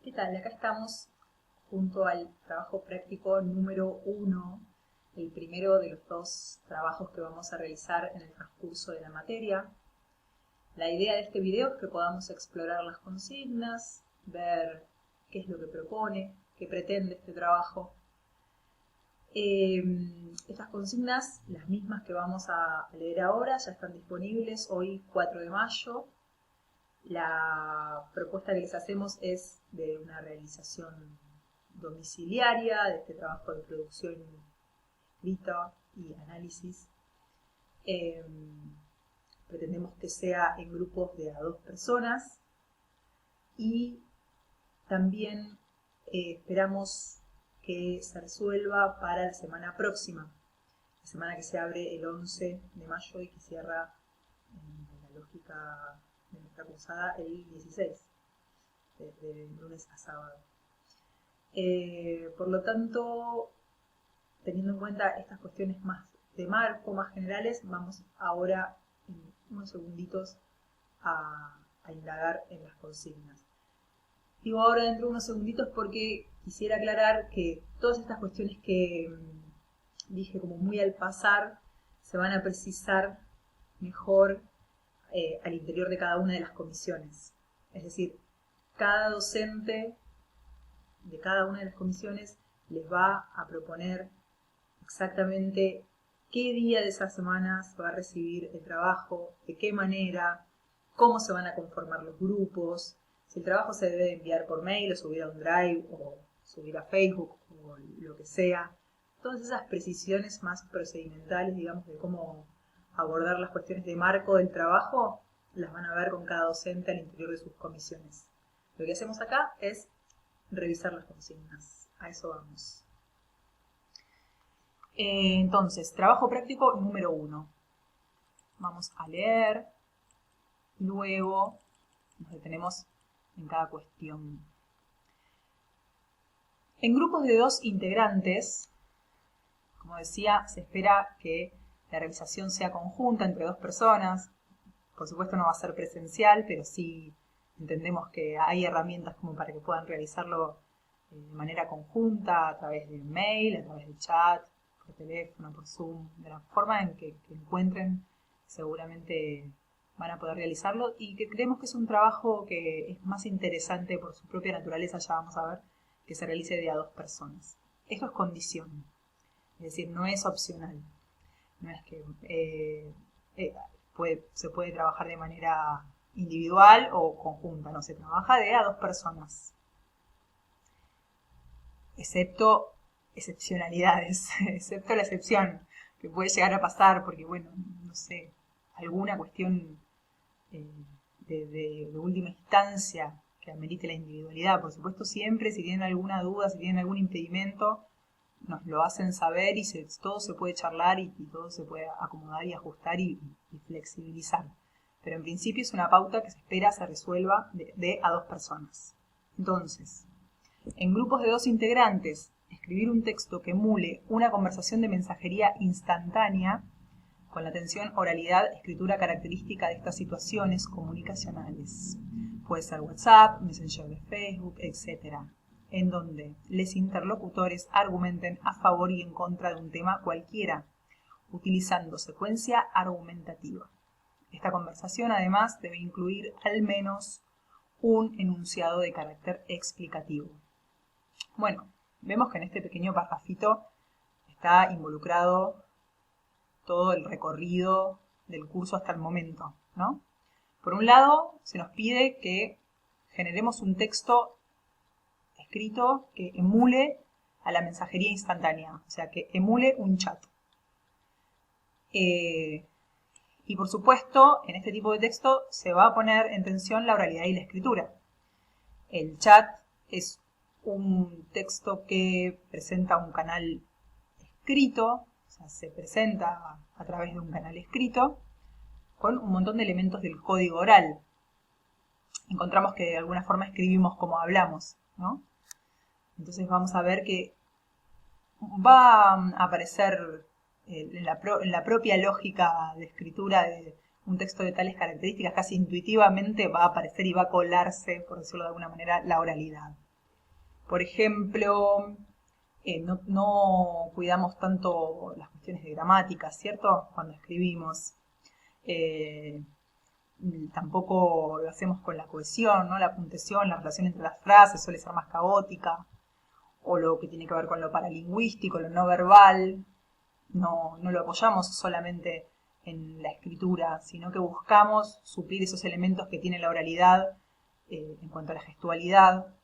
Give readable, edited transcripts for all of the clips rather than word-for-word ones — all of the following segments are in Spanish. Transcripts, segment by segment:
¿Qué tal? Acá estamos junto al trabajo práctico número 1, el primero de los dos trabajos que vamos a realizar en el transcurso de la materia. La idea de este video es que podamos explorar las consignas, ver qué es lo que propone, qué pretende este trabajo. Estas consignas, las mismas que vamos a leer ahora, ya están disponibles hoy 4 de mayo. La propuesta que les hacemos es de una realización domiciliaria de este trabajo de producción escrita y análisis. Pretendemos que sea en grupos de a 2 personas y también esperamos que se resuelva para la semana próxima, la semana que se abre el 11 de mayo y que cierra en la lógica de nuestra cursada el 16, de lunes a sábado. Por lo tanto, teniendo en cuenta estas cuestiones más de marco, más generales, vamos ahora en unos segunditos a indagar en las consignas. Digo ahora dentro de unos segunditos porque quisiera aclarar que todas estas cuestiones que dije como muy al pasar se van a precisar mejor al interior de cada una de las comisiones. Es decir, cada docente de cada una de las comisiones les va a proponer exactamente qué día de esas semanas va a recibir el trabajo, de qué manera, cómo se van a conformar los grupos, si el trabajo se debe enviar por mail o subir a un Drive o subir a Facebook o lo que sea. Todas esas precisiones más procedimentales, digamos, de cómo abordar las cuestiones de marco del trabajo, las van a ver con cada docente al interior de sus comisiones. Lo que hacemos acá es revisar las consignas. A eso vamos. Entonces, trabajo práctico número 1. Vamos a leer, luego nos detenemos en cada cuestión. En grupos de 2 integrantes, como decía, se espera que la realización sea conjunta entre 2 personas. Por supuesto no va a ser presencial, pero sí entendemos que hay herramientas como para que puedan realizarlo de manera conjunta, a través de mail, a través de chat, por teléfono, por Zoom, de la forma en que encuentren, seguramente van a poder realizarlo, y que creemos que es un trabajo que es más interesante por su propia naturaleza, ya vamos a ver, que se realice de a 2 personas. Esto es condición, es decir, no es opcional. No es que se puede trabajar de manera individual o conjunta, no, se trabaja de a 2 personas. Excepto excepcionalidades, excepto la excepción que puede llegar a pasar porque, bueno, no sé, alguna cuestión de última instancia que amerite la individualidad. Por supuesto, siempre, si tienen alguna duda, si tienen algún impedimento, nos lo hacen saber y todo se puede charlar y todo se puede acomodar y ajustar y flexibilizar. Pero en principio es una pauta que se espera se resuelva de a 2 personas. Entonces, en grupos de 2 integrantes, escribir un texto que emule una conversación de mensajería instantánea con la atención, oralidad, escritura característica de estas situaciones comunicacionales. Puede ser WhatsApp, Messenger de Facebook, etc., en donde los interlocutores argumenten a favor y en contra de un tema cualquiera, utilizando secuencia argumentativa. Esta conversación, además, debe incluir al menos un enunciado de carácter explicativo. Bueno, vemos que en este pequeño parrafito está involucrado todo el recorrido del curso hasta el momento, ¿no? Por un lado, se nos pide que generemos un texto escrito que emule a la mensajería instantánea, o sea, que emule un chat. Y por supuesto, en este tipo de texto se va a poner en tensión la oralidad y la escritura. El chat es un texto que presenta un canal escrito, o sea, se presenta a través de un canal escrito, con un montón de elementos del código oral. Encontramos que de alguna forma escribimos como hablamos, ¿no? Entonces vamos a ver que va a aparecer en la propia lógica de escritura de un texto de tales características, casi intuitivamente va a aparecer y va a colarse, por decirlo de alguna manera, la oralidad. Por ejemplo, no cuidamos tanto las cuestiones de gramática, ¿cierto? Cuando escribimos. Tampoco lo hacemos con la cohesión, ¿no? La puntuación, la relación entre las frases suele ser más caótica. O lo que tiene que ver con lo paralingüístico, lo no verbal. No lo apoyamos solamente en la escritura, sino que buscamos suplir esos elementos que tiene la oralidad en cuanto a la gestualidad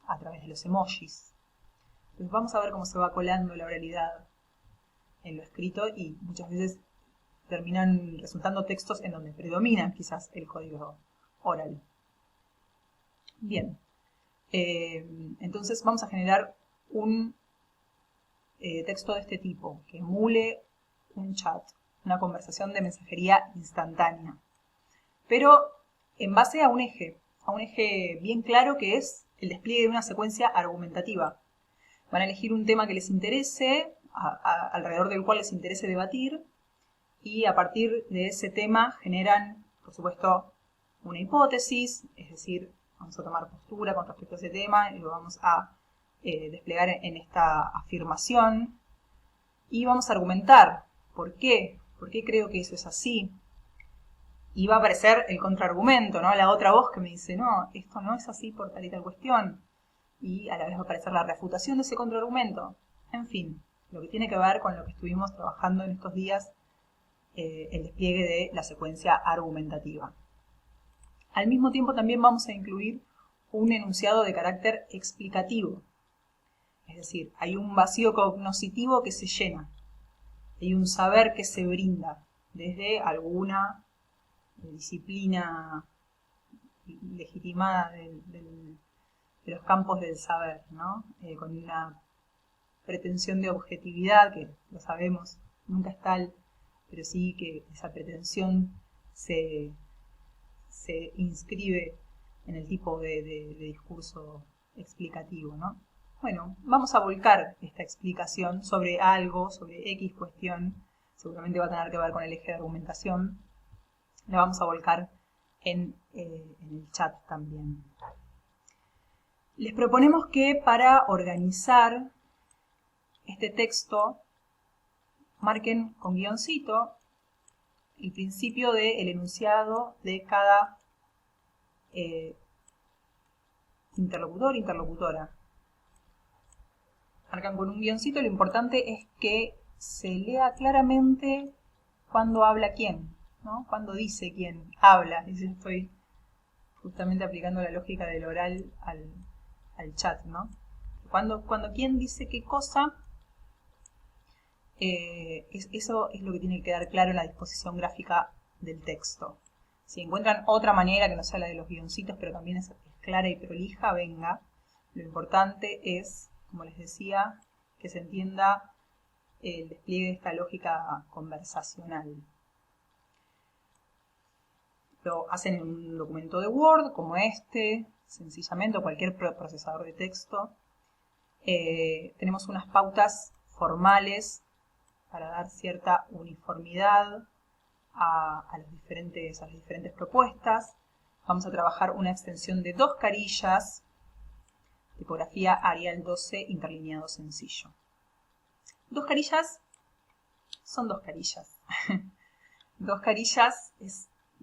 a través de los emojis. Entonces vamos a ver cómo se va colando la oralidad en lo escrito y muchas veces terminan resultando textos en donde predomina quizás el código oral. Bien, entonces vamos a generar un texto de este tipo, que emule un chat, una conversación de mensajería instantánea, pero en base a un eje bien claro que es el despliegue de una secuencia argumentativa. Van a elegir un tema que les interese, alrededor del cual les interese debatir, y a partir de ese tema generan, por supuesto, una hipótesis, es decir, vamos a tomar postura con respecto a ese tema y lo vamos a desplegar en esta afirmación y vamos a argumentar por qué creo que eso es así. Y va a aparecer el contraargumento, ¿no? La otra voz que me dice, no, esto no es así por tal y tal cuestión. Y a la vez va a aparecer la refutación de ese contraargumento. En fin, lo que tiene que ver con lo que estuvimos trabajando en estos días, el despliegue de la secuencia argumentativa. Al mismo tiempo también vamos a incluir un enunciado de carácter explicativo. Es decir, hay un vacío cognoscitivo que se llena. Hay un saber que se brinda desde alguna disciplina legitimada de los campos del saber, ¿no? Con una pretensión de objetividad, que lo sabemos, nunca es tal, pero sí que esa pretensión se inscribe en el tipo de discurso explicativo, ¿no? Bueno, vamos a volcar esta explicación sobre algo, sobre X cuestión, seguramente va a tener que ver con el eje de argumentación, la vamos a volcar en el chat también. Les proponemos que para organizar este texto marquen con guioncito el principio del enunciado de cada interlocutor, interlocutora. Marcan con un guioncito, lo importante es que se lea claramente cuándo habla quién, ¿no? Cuándo dice quién habla. Y yo estoy justamente aplicando la lógica del oral al chat, ¿no? Cuando quién dice qué cosa, eso es lo que tiene que quedar claro en la disposición gráfica del texto. Si encuentran otra manera que no sea la de los guioncitos, pero también es clara y prolija, venga. Lo importante es, como les decía, que se entienda el despliegue de esta lógica conversacional. Lo hacen en un documento de Word, como este, sencillamente, o cualquier procesador de texto. Tenemos unas pautas formales para dar cierta uniformidad a las diferentes propuestas. Vamos a trabajar una extensión de 2 carillas, tipografía Arial 12, interlineado sencillo. 2 carillas son 2 carillas. 2 carillas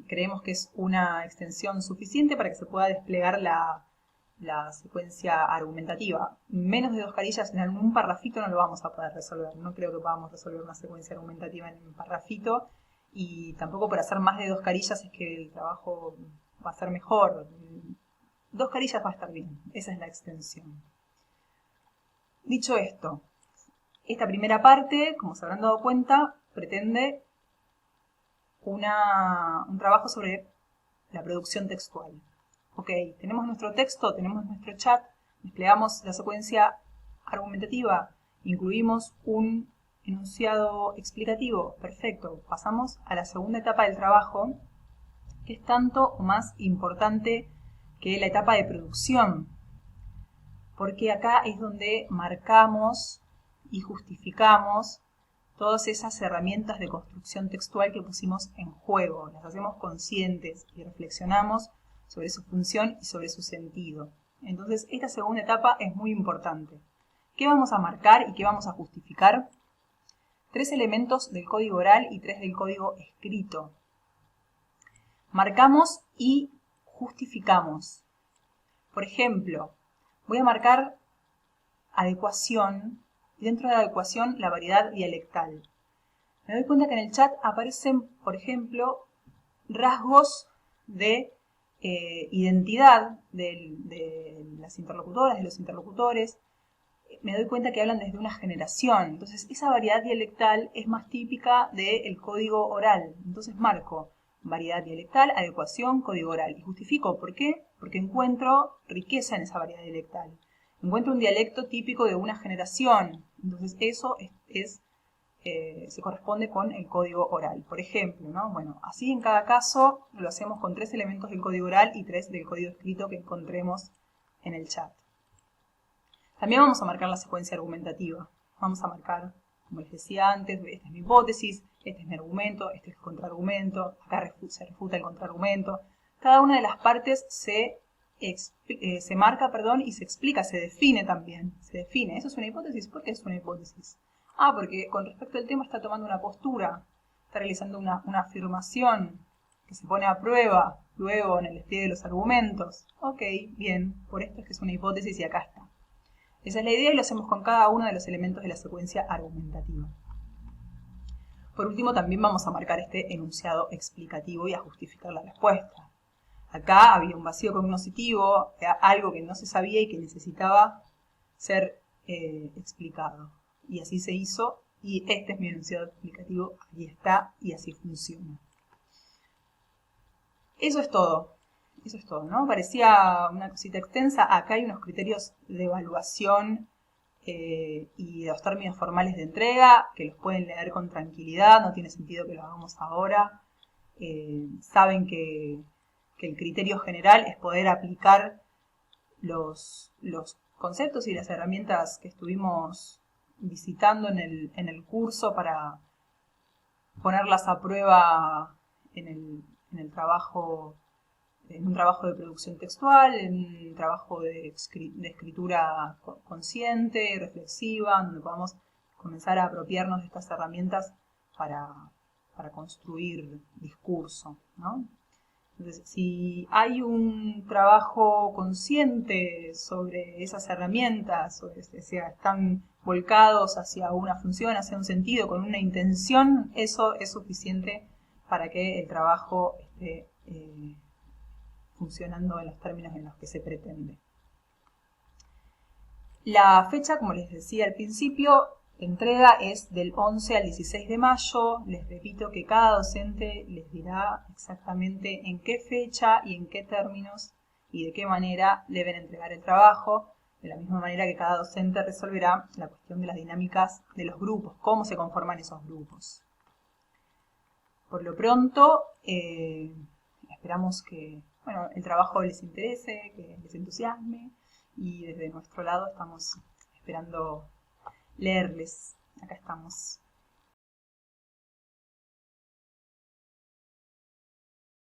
creemos que es una extensión suficiente para que se pueda desplegar la secuencia argumentativa. Menos de 2 carillas en un parrafito no lo vamos a poder resolver. No creo que podamos resolver una secuencia argumentativa en un parrafito. Y tampoco por hacer más de 2 carillas es que el trabajo va a ser mejor. 2 carillas va a estar bien. Esa es la extensión. Dicho esto, esta primera parte, como se habrán dado cuenta, pretende un trabajo sobre la producción textual. Ok, tenemos nuestro texto, tenemos nuestro chat, desplegamos la secuencia argumentativa, incluimos un enunciado explicativo, perfecto. Pasamos a la segunda etapa del trabajo, que es tanto o más importante que la etapa de producción, porque acá es donde marcamos y justificamos todas esas herramientas de construcción textual que pusimos en juego, las hacemos conscientes y reflexionamos sobre su función y sobre su sentido. Entonces, esta segunda etapa es muy importante. ¿Qué vamos a marcar y qué vamos a justificar? 3 elementos del código oral y 3 del código escrito. Marcamos y justificamos. Por ejemplo, voy a marcar adecuación y dentro de la adecuación la variedad dialectal. Me doy cuenta que en el chat aparecen, por ejemplo, rasgos de identidad de las interlocutoras, de los interlocutores. Me doy cuenta que hablan desde una generación. Entonces, esa variedad dialectal es más típica del código oral. Entonces, marco variedad dialectal, adecuación, código oral. Y justifico. ¿Por qué? Porque encuentro riqueza en esa variedad dialectal. Encuentro un dialecto típico de una generación. Entonces, eso se corresponde con el código oral. Por ejemplo, ¿no? Bueno, así en cada caso lo hacemos con 3 elementos del código oral y 3 del código escrito que encontremos en el chat. También vamos a marcar la secuencia argumentativa. Vamos a marcar, como les decía antes, esta es mi hipótesis, este es mi argumento, este es el contraargumento, acá se refuta el contraargumento. Cada una de las partes se marca, y se explica, se define también. Se define, ¿eso es una hipótesis? ¿Por qué es una hipótesis? Ah, porque con respecto al tema está tomando una postura, está realizando una afirmación que se pone a prueba luego en el despliegue de los argumentos. Ok, bien, por esto es que es una hipótesis y acá está. Esa es la idea y lo hacemos con cada uno de los elementos de la secuencia argumentativa. Por último, también vamos a marcar este enunciado explicativo y a justificar la respuesta. Acá había un vacío cognoscitivo, algo que no se sabía y que necesitaba ser explicado. Y así se hizo, y este es mi enunciado explicativo, aquí está, y así funciona. Eso es todo, ¿no? Parecía una cosita extensa. Acá hay unos criterios de evaluación y los términos formales de entrega, que los pueden leer con tranquilidad, no tiene sentido que lo hagamos ahora. Saben que el criterio general es poder aplicar los conceptos y las herramientas que estuvimos visitando en el curso para ponerlas a prueba en un trabajo de producción textual, en un trabajo de escritura consciente, reflexiva, donde podamos comenzar a apropiarnos de estas herramientas para construir discurso, ¿no? Entonces, si hay un trabajo consciente sobre esas herramientas, o sea, están volcados hacia una función, hacia un sentido, con una intención, eso es suficiente para que el trabajo esté funcionando en los términos en los que se pretende. La fecha, como les decía al principio, de entrega es del 11 al 16 de mayo. Les repito que cada docente les dirá exactamente en qué fecha y en qué términos y de qué manera deben entregar el trabajo, de la misma manera que cada docente resolverá la cuestión de las dinámicas de los grupos, cómo se conforman esos grupos. Por lo pronto, esperamos que el trabajo les interese, que les entusiasme, y desde nuestro lado estamos esperando leerles. Acá estamos.